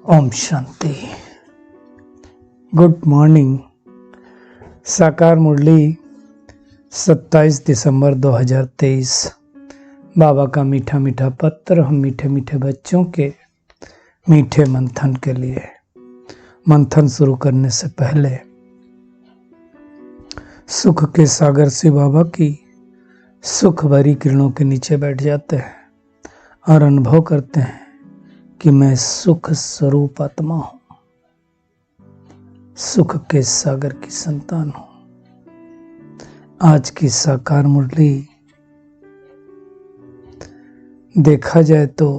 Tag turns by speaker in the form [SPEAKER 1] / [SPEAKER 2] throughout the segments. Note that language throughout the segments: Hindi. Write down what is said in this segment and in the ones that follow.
[SPEAKER 1] ओम शांति। Good morning. साकार मुरली 27 दिसंबर 2023। बाबा का मीठा मीठा पत्र हम मीठे मीठे बच्चों के मीठे मंथन के लिए। मंथन शुरू करने से पहले सुख के सागर से बाबा की सुख भरी किरणों के नीचे बैठ जाते हैं और अनुभव करते हैं कि मैं सुख स्वरूप आत्मा हूं, सुख के सागर की संतान हूं। आज की साकार मुरली देखा जाए तो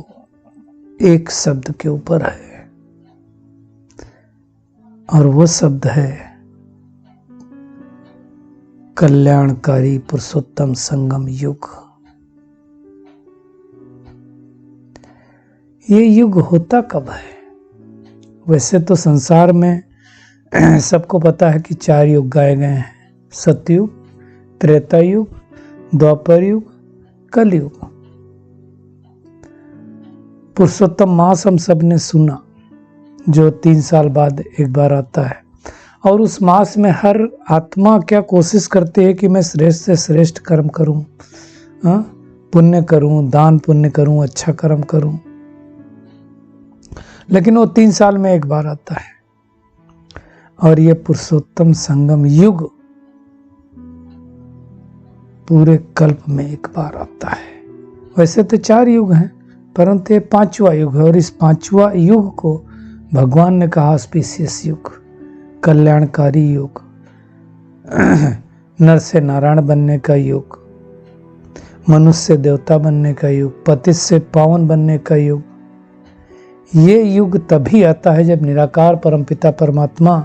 [SPEAKER 1] एक शब्द के ऊपर है और वो शब्द है कल्याणकारी पुरुषोत्तम संगम युग। ये युग होता कब है? वैसे तो संसार में सबको पता है कि 4 युग गाए गए हैं, सतयुग, त्रेता युग, द्वापर युग, कलयुग। पुरुषोत्तम मास हम सब ने सुना, जो 3 साल बाद एक बार आता है, और उस मास में हर आत्मा क्या कोशिश करती है कि मैं श्रेष्ठ से श्रेष्ठ कर्म करूं, पुण्य करूं, दान पुण्य करूं, अच्छा कर्म करूं। लेकिन वो 3 साल में एक बार आता है और ये पुरुषोत्तम संगम युग पूरे कल्प में एक बार आता है। वैसे तो 4 युग हैं, परंतु ये 5वां युग है और इस 5वां युग को भगवान ने कहा ऑस्पिशियस युग, कल्याणकारी युग, नर से नारायण बनने का युग, मनुष्य से देवता बनने का युग, पतित से पावन बनने का युग। ये युग तभी आता है जब निराकार परमपिता परमात्मा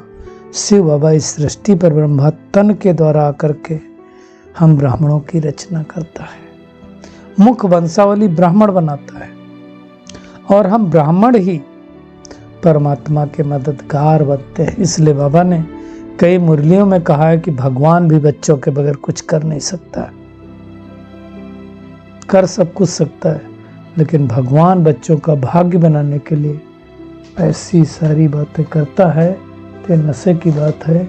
[SPEAKER 1] शिव बाबा इस सृष्टि पर ब्रह्मा तन के द्वारा आकर के हम ब्राह्मणों की रचना करता है, मुख वंशावली ब्राह्मण बनाता है और हम ब्राह्मण ही परमात्मा के मददगार बनते हैं। इसलिए बाबा ने कई मुरलियों में कहा है कि भगवान भी बच्चों के बगैर कुछ कर नहीं सकता, कर सब कुछ सकता है, लेकिन भगवान बच्चों का भाग्य बनाने के लिए ऐसी सारी बातें करता है। तो नशे की बात है,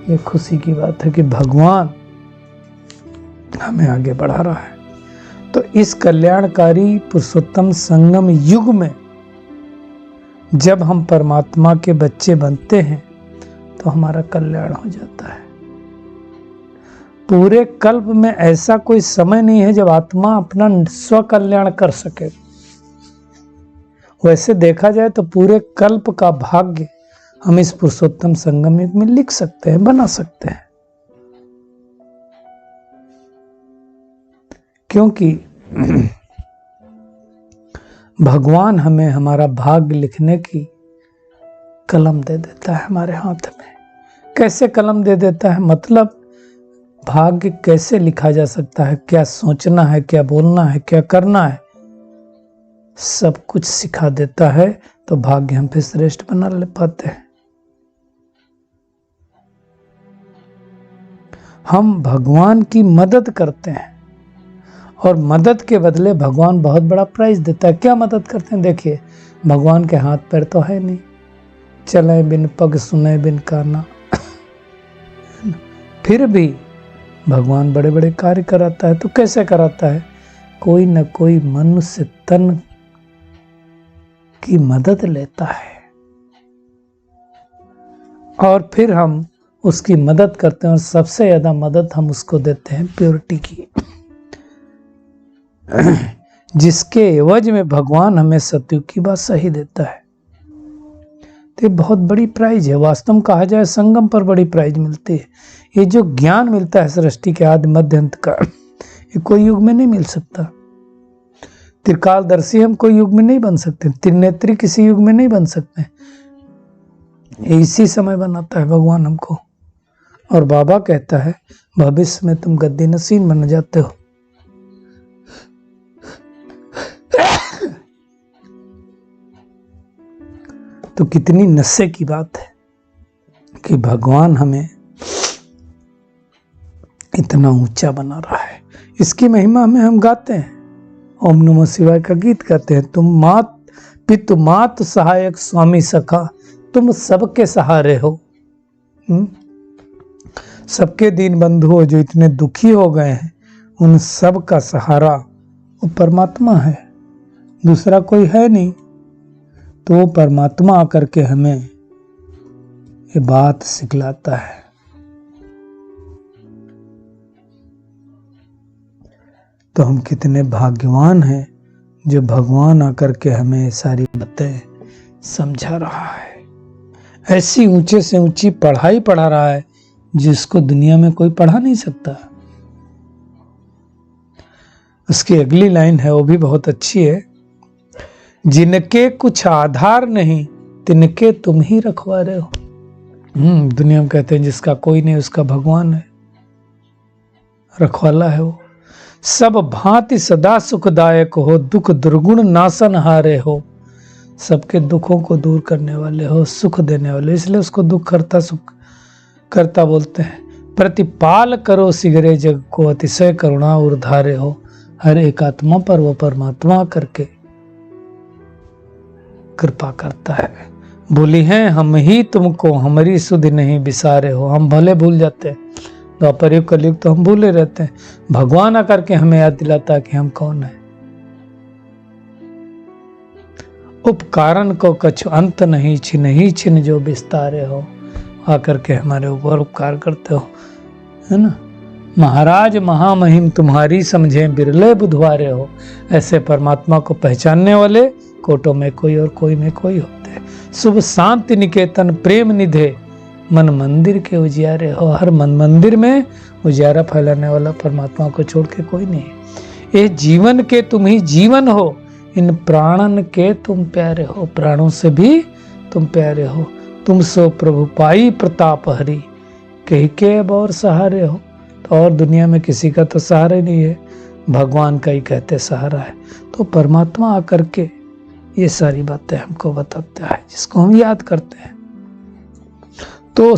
[SPEAKER 1] ये खुशी की बात है कि भगवान हमें आगे बढ़ा रहा है। तो इस कल्याणकारी पुरुषोत्तम संगम युग में जब हम परमात्मा के बच्चे बनते हैं तो हमारा कल्याण हो जाता है। पूरे कल्प में ऐसा कोई समय नहीं है जब आत्मा अपना स्व कल्याण कर सके। वैसे देखा जाए तो पूरे कल्प का भाग्य हम इस पुरुषोत्तम संगम युग में लिख सकते हैं, बना सकते हैं, क्योंकि भगवान हमें हमारा भाग्य लिखने की कलम दे देता है हमारे हाथ में। कैसे कलम दे देता है? मतलब भाग्य कैसे लिखा जा सकता है, क्या सोचना है, क्या बोलना है, क्या करना है, सब कुछ सिखा देता है। तो भाग्य हम पे श्रेष्ठ बना ले पाते हैं। हम भगवान की मदद करते हैं और मदद के बदले भगवान बहुत बड़ा प्राइज देता है। क्या मदद करते हैं? देखिए, भगवान के हाथ पैर तो है नहीं, चले बिन पग सुने बिन काना, फिर भी भगवान बड़े बड़े कार्य कराता है। तो कैसे कराता है? कोई न कोई मनुष्य तन की मदद लेता है और फिर हम उसकी मदद करते हैं और सबसे ज्यादा मदद हम उसको देते हैं प्योरिटी की, जिसके एवज में भगवान हमें सतयुग की बात सही देता है। तो ये बहुत बड़ी प्राइज है। वास्तव में कहा जाए संगम पर बड़ी प्राइज मिलती है। ये जो ज्ञान मिलता है सृष्टि के आदि मध्य अंत का, ये कोई युग में नहीं मिल सकता। त्रिकालदर्शी हम कोई युग में नहीं बन सकते, त्रिनेत्री किसी युग में नहीं बन सकते। इसी समय बनाता है भगवान हमको। और बाबा कहता है भविष्य में तुम गद्दी नसीन बन जाते हो। तो कितनी नशे की बात है कि भगवान हमें इतना ऊंचा बना रहा है। इसकी महिमा में हम गाते हैं, ओम नमः शिवाय का गीत गाते हैं। तुम मात पितु मात सहायक स्वामी सखा, तुम सबके सहारे हो। सबके दीन बंधु हो, जो इतने दुखी हो गए हैं, उन सब का सहारा वो परमात्मा है, दूसरा कोई है नहीं। तो वो परमात्मा आकर के हमें ये बात सिखलाता है। तो हम कितने भाग्यवान हैं जो भगवान आकर के हमें सारी बातें समझा रहा है। ऐसी ऊंचे से ऊंची पढ़ाई पढ़ा रहा है जिसको दुनिया में कोई पढ़ा नहीं सकता। उसकी अगली लाइन है, वो भी बहुत अच्छी है। जिनके कुछ आधार नहीं, तिनके तुम ही रखवारे हो। दुनिया में कहते हैं जिसका कोई नहीं उसका भगवान है, रखवाला है वो। सब भांति सदा सुखदायक हो, दुख दुर्गुण नासन हारे हो। सबके दुखों को दूर करने वाले हो, सुख देने वाले, इसलिए उसको दुख करता सुख करता बोलते हैं। प्रतिपाल करो सिगरे जग को, अतिशय करुणा उर्धारे हो। हर एक आत्मा पर वो परमात्मा करके कृपा करता है। बोली है हम ही तुमको, हमारी सुध नहीं बिसारे हो। हम भले भूल जाते हैं, द्वापर युग कलयुग तो हम भूले रहते हैं, भगवान आकर के हमें याद दिलाता है कि हम कौन है। उपकारण को कछु अंत नहीं, छिन ही छिन जो विस्तारे हो। आकर के हमारे ऊपर उपकार करते हो, है ना। महाराज महामहिम तुम्हारी समझे, बिरले बुधवारे हो। ऐसे परमात्मा को पहचानने वाले कोटों में कोई और कोई में कोई होते हैं। शुभ शांति निकेतन प्रेम निधे, मन मंदिर के उजियारे हो। हर मन मंदिर में उजियारा फैलाने वाला परमात्मा को छोड़ के कोई नहीं है। ये जीवन के तुम ही जीवन हो, इन प्राणन के तुम प्यारे हो। प्राणों से भी तुम प्यारे हो। तुम सो प्रभु पाई प्रताप हरि, कही के अब और सहारे हो। तो और दुनिया में किसी का तो सहारा नहीं है, भगवान का ही कहते सहारा है। तो परमात्मा आकर के ये सारी बातें हमको बताता है, जिसको हम याद करते हैं। तो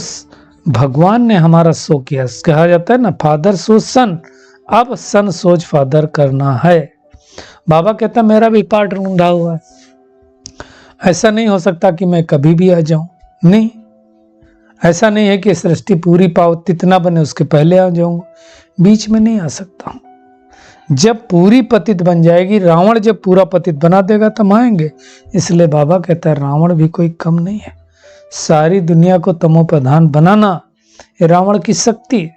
[SPEAKER 1] भगवान ने हमारा सो किया, कहा जाता है ना, फादर सो सन, अब सन सोच फादर करना है। बाबा कहता मेरा भी पार्ट ढूंढा हुआ है। ऐसा नहीं हो सकता कि मैं कभी भी आ जाऊं, नहीं। ऐसा नहीं है कि सृष्टि पूरी पावती ना बने उसके पहले आ जाऊंगा, बीच में नहीं आ सकता हूं। जब पूरी पतित बन जाएगी, रावण जब पूरा पतित बना देगा तब आएंगे। इसलिए बाबा कहता है रावण भी कोई कम नहीं है। सारी दुनिया को तमो प्रधान बनाना ये रावण की शक्ति है,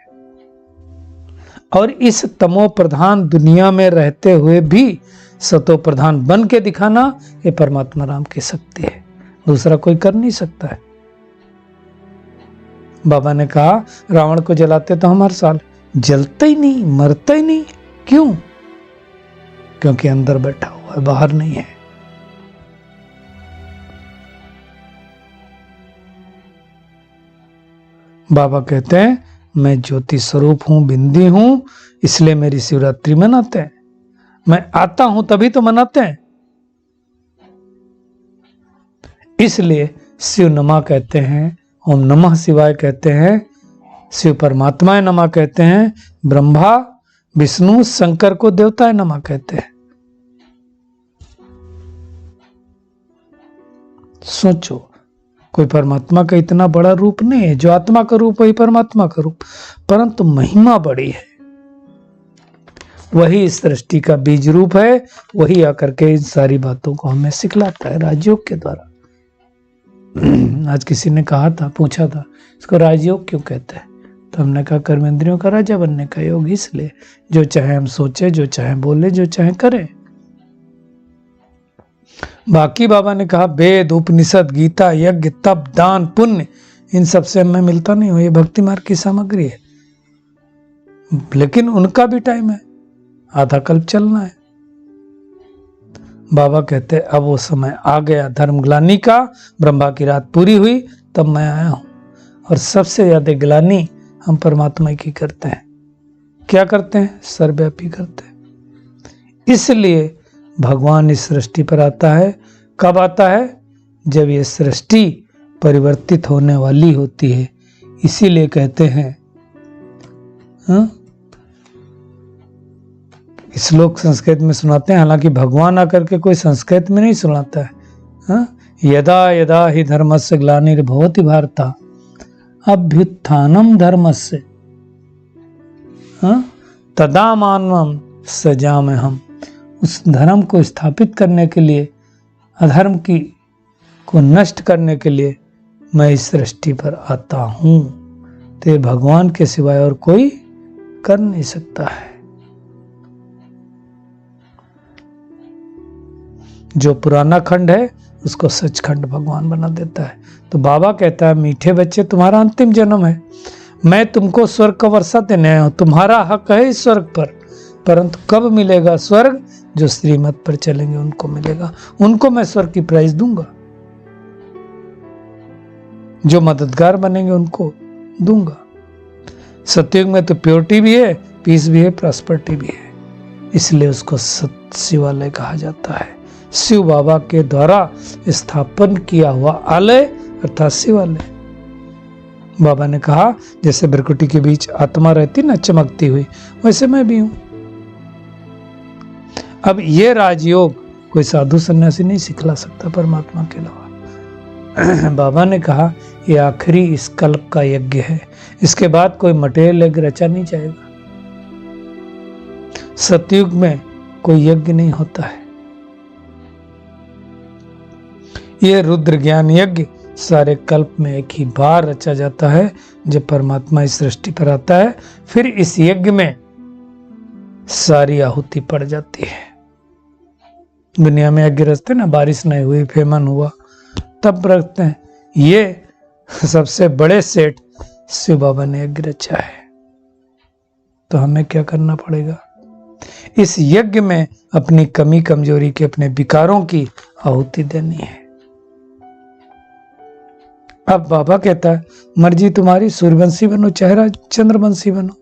[SPEAKER 1] और इस तमो प्रधान दुनिया में रहते हुए भी सतो प्रधान बन के दिखाना ये परमात्मा राम की शक्ति है, दूसरा कोई कर नहीं सकता है। बाबा ने कहा रावण को जलाते तो हम हर साल, जलता ही नहीं, मरता ही नहीं। क्यों? क्योंकि अंदर बैठा हुआ है, बाहर नहीं है। बाबा कहते हैं मैं ज्योति स्वरूप हूं, बिंदी हूं, इसलिए मेरी शिवरात्रि मनाते हैं। मैं आता हूं तभी तो मनाते हैं। इसलिए शिव नमा कहते हैं, ओम नमः शिवाय कहते हैं, शिव परमात्मा नमः कहते हैं, ब्रह्मा विष्णु शंकर को देवता नमः कहते हैं। सोचो, कोई परमात्मा का इतना बड़ा रूप नहीं है, जो आत्मा का रूप वही परमात्मा का रूप, परंतु महिमा बड़ी है। वही इस सृष्टि का बीज रूप है, वही आकर के इन सारी बातों को हमें सिखलाता है राजयोग के द्वारा। आज किसी ने कहा था, पूछा था इसको राजयोग क्यों कहते हैं, तो हमने कहा कर्मेंद्रियों का राजा बनने का योग, इसलिए जो चाहे हम सोचे, जो चाहे बोले, जो चाहे करें। बाकी बाबा ने कहा वेद उपनिषद गीता यज्ञ तप दान पुण्य, इन सब से मैं मिलता नहीं हूं, ये भक्ति मार्ग की सामग्री है। लेकिन उनका भी टाइम है, आधा कल्प चलना है। बाबा कहते अब वो समय आ गया धर्म ग्लानि का, ब्रह्मा की रात पूरी हुई तब मैं आया हूं। और सबसे ज्यादा ग्लानि हम परमात्मा की करते हैं। क्या करते हैं? सर्वव्यापी करते हैं। इसलिए भगवान इस सृष्टि पर आता है। कब आता है? जब ये सृष्टि परिवर्तित होने वाली होती है। इसीलिए कहते हैं, श्लोक संस्कृत में सुनाते हैं, हालांकि भगवान आकर के कोई संस्कृत में नहीं सुनाता है, यदा यदा हि धर्मस्य ग्लानिर्भवति भारत अभ्युत्थानम धर्मस्य तदा मानवम सजाम्यहम्। उस धर्म को स्थापित करने के लिए, अधर्म को नष्ट करने के लिए मैं इस सृष्टि पर आता हूं। तो ये भगवान के सिवाय और कोई कर नहीं सकता है। जो पुराना खंड है उसको सचखंड भगवान बना देता है। तो बाबा कहता है, मीठे बच्चे तुम्हारा अंतिम जन्म है, मैं तुमको स्वर्ग का वर्षा देने आया हूं, तुम्हारा हक है इस स्वर्ग पर, परंतु कब मिलेगा स्वर्ग? जो श्रीमत पर चलेंगे उनको मिलेगा, उनको मैं स्वर्ग की प्राइज दूंगा, जो मददगार बनेंगे उनको दूंगा। सतयुग में तो प्योरिटी भी है, पीस भी है, प्रॉस्पेरिटी भी है, इसलिए उसको सत शिवालय कहा जाता है। शिव बाबा के द्वारा स्थापन किया हुआ आलय अर्थात शिवालय। बाबा ने कहा जैसे भ्रकुटी के बीच आत्मा रहती ना चमकती हुई, वैसे मैं भी हूं। अब ये राजयोग कोई साधु सन्यासी नहीं सिखला सकता परमात्मा के अलावा। बाबा ने कहा ये आखिरी इस कल्प का यज्ञ है, इसके बाद कोई मटेरियल यज्ञ रचा नहीं जाएगा। सतयुग में कोई यज्ञ नहीं होता है। ये रुद्र ज्ञान यज्ञ सारे कल्प में एक ही बार रचा जाता है, जब परमात्मा इस सृष्टि पर आता है, फिर इस यज्ञ में सारी आहुति पड़ जाती है। दुनिया में यज्ञ रचते ना, बारिश नहीं हुई, फेमन हुआ, तब रखते हैं। ये सबसे बड़े सेठ शिव बाबा ने यज्ञ रचा है। तो हमें क्या करना पड़ेगा? इस यज्ञ में अपनी कमी कमजोरी के, अपने विकारों की आहुति देनी है। अब बाबा कहता है मर्जी तुम्हारी, सूर्यवंशी बनो चाहे चंद्रवंशी बनो।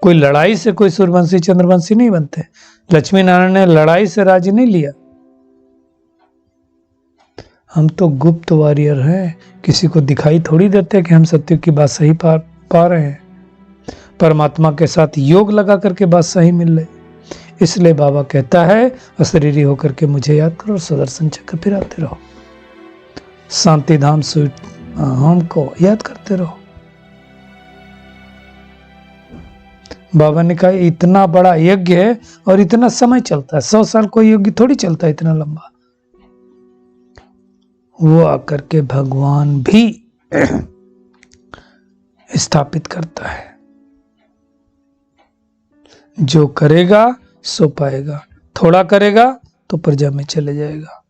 [SPEAKER 1] कोई लड़ाई से कोई सूर्यवंशी चंद्रवंशी नहीं बनते। लक्ष्मी नारायण ने लड़ाई से राज्य नहीं लिया। हम तो गुप्त वॉरियर हैं, किसी को दिखाई थोड़ी देते कि हम सत्य की बात सही पा रहे हैं। परमात्मा के साथ योग लगा करके बात सही मिल रही। इसलिए बाबा कहता है अशरीरी होकर के मुझे याद करो, सुदर्शन चक्र फिराते रहो, शांति धाम स्वीट होम को याद करते रहो। बाबा ने कहा इतना बड़ा यज्ञ है और इतना समय चलता है, 100 साल कोई यज्ञ थोड़ी चलता है इतना लंबा। वो आकर के भगवान भी स्थापित करता है। जो करेगा सो पाएगा, थोड़ा करेगा तो प्रजा में चले जाएगा।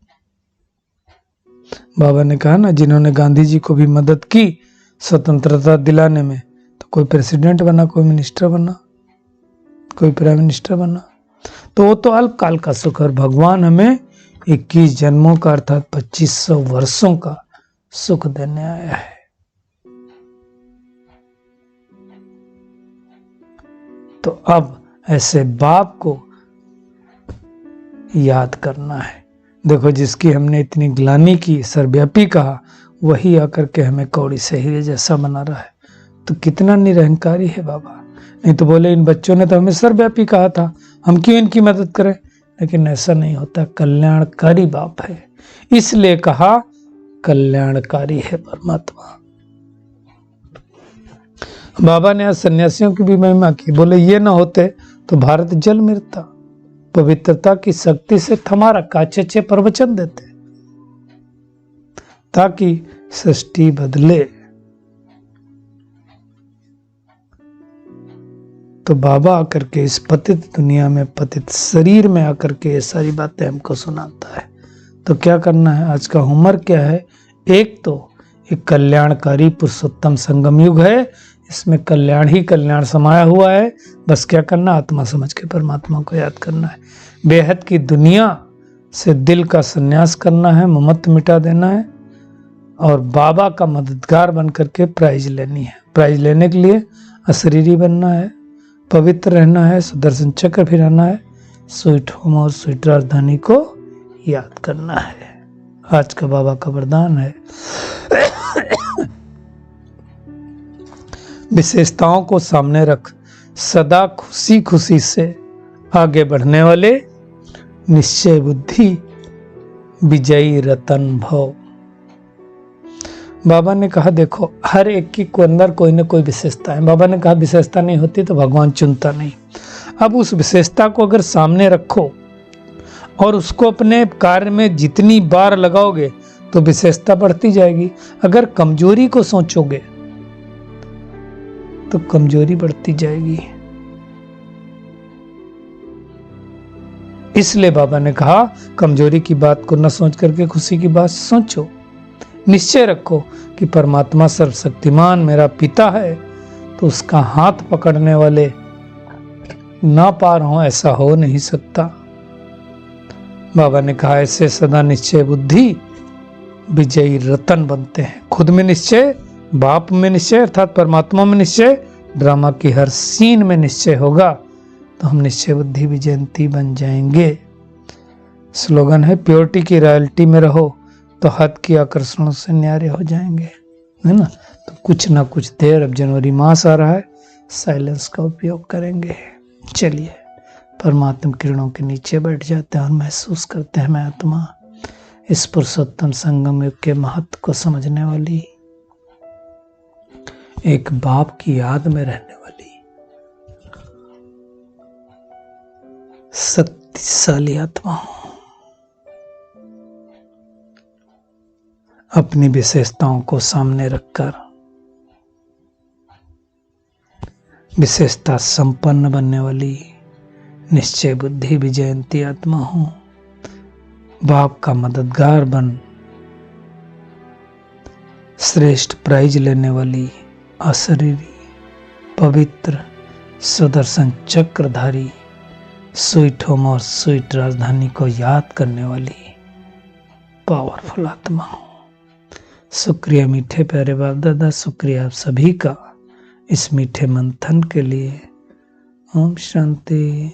[SPEAKER 1] बाबा ने कहा ना, जिन्होंने गांधी जी को भी मदद की स्वतंत्रता दिलाने में, तो कोई प्रेसिडेंट बना, कोई मिनिस्टर बना, कोई प्राइम मिनिस्टर बना, तो वो तो अल्पकाल का सुख। और भगवान हमें 21 जन्मों का अर्थात 2500 वर्षों का सुख देने आया है। तो अब ऐसे बाप को याद करना है। देखो, जिसकी हमने इतनी ग्लानि की, सर्वव्यापी कहा, वही आकर के हमें कौड़ी से हीरे जैसा बना रहा है। तो कितना निरहंकारी है बाबा। नहीं तो बोले इन बच्चों ने तो हमें सर्वव्यापी कहा था, हम क्यों इनकी मदद करें। लेकिन ऐसा नहीं होता, कल्याणकारी बाप है, इसलिए कहा कल्याणकारी है परमात्मा। बाबा ने आज सन्यासियों की भी महिमा की। बोले ये ना होते तो भारत जल मिलता। पवित्रता की शक्ति से थमा रखा, अच्छे प्रवचन देते ताकि सृष्टि बदले। तो बाबा आकर के इस पतित दुनिया में, पतित शरीर में आकर के ये सारी बातें हमको सुनाता है। तो क्या करना है? आज का होमवर्क क्या है? एक तो एक कल्याणकारी पुरुषोत्तम संगम युग है, इसमें कल्याण ही कल्याण समाया हुआ है। बस क्या करना? आत्मा समझ के परमात्मा को याद करना है। बेहद की दुनिया से दिल का संन्यास करना है, ममत्व मिटा देना है और बाबा का मददगार बन करके प्राइज लेनी है। प्राइज लेने के लिए अशरीरी बनना है, पवित्र रहना है, सुदर्शन चक्र फिराना है, स्वीट होम और स्वीट राजधानी को याद करना है। आज का बाबा का वरदान है विशेषताओं को सामने रख, सदा खुशी खुशी से आगे बढ़ने वाले, निश्चय बुद्धि विजयी रतन भव। बाबा ने कहा देखो हर एक की को अंदर कोई ना कोई विशेषता है। बाबा ने कहा विशेषता नहीं होती तो भगवान चुनता नहीं। अब उस विशेषता को अगर सामने रखो और उसको अपने कार्य में जितनी बार लगाओगे तो विशेषता बढ़ती जाएगी। अगर कमजोरी को सोचोगे तो कमजोरी बढ़ती जाएगी। इसलिए बाबा ने कहा कमजोरी की बात को न सोच करके खुशी की बात सोचो। निश्चय रखो कि परमात्मा सर्वशक्तिमान मेरा पिता है तो उसका हाथ पकड़ने वाले ना पार हो, ऐसा हो नहीं सकता। बाबा ने कहा ऐसे सदा निश्चय बुद्धि विजयी रतन बनते हैं। खुद में निश्चय, बाप में निश्चय अर्थात परमात्मा में निश्चय, ड्रामा की हर सीन में निश्चय होगा तो हम निश्चय बुद्धि विजयंती बन जाएंगे। स्लोगन है प्योरिटी की रॉयल्टी में रहो तो हद की आकर्षणों से न्यारे हो जाएंगे, है ना। तो कुछ ना कुछ देर, अब जनवरी मास आ रहा है, साइलेंस का उपयोग करेंगे। चलिए परमात्मा किरणों के नीचे बैठ जाते हैं और महसूस करते हैं मैं आत्मा इस पुरुषोत्तम संगम युग के महत्व को समझने वाली, एक बाप की याद में रहने वाली शक्तिशाली आत्मा हूं। अपनी विशेषताओं को सामने रखकर विशेषता संपन्न बनने वाली निश्चय बुद्धि विजयंती आत्मा हूं। बाप का मददगार बन श्रेष्ठ प्राइज लेने वाली अशरीरी पवित्र सुदर्शन चक्रधारी स्वीट होम और स्वीट राजधानी को याद करने वाली पावरफुल आत्मा हूं। शुक्रिया मीठे प्यारे बाप दादा, शुक्रिया आप सभी का इस मीठे मंथन के लिए। ओम शांति।